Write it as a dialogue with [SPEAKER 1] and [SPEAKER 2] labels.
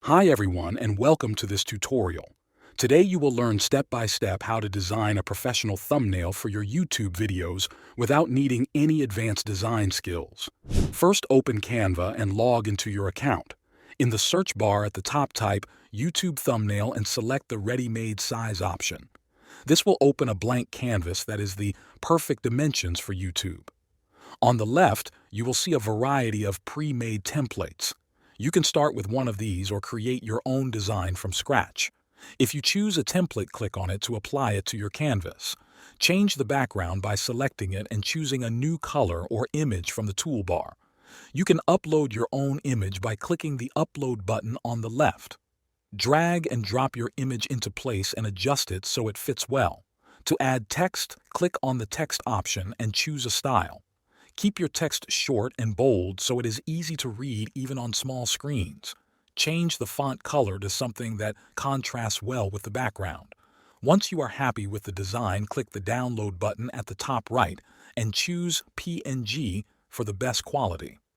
[SPEAKER 1] Hi everyone and welcome to this tutorial. Today you will learn step by step how to design a professional thumbnail for your YouTube videos without needing any advanced design skills. First, open Canva and log into your account. In the search bar at the top, type YouTube thumbnail and select the ready-made size option. This will open a blank canvas that is the perfect dimensions for YouTube. On the left, you will see a variety of pre-made templates. You can start with one of these or create your own design from scratch. If you choose a template, click on it to apply it to your canvas. Change the background by selecting it and choosing a new color or image from the toolbar. You can upload your own image by clicking the Upload button on the left. Drag and drop your image into place and adjust it so it fits well. To add text, click on the text option and choose a style. Keep your text short and bold so it is easy to read even on small screens. Change the font color to something that contrasts well with the background. Once you are happy with the design, click the Download button at the top right and choose PNG for the best quality.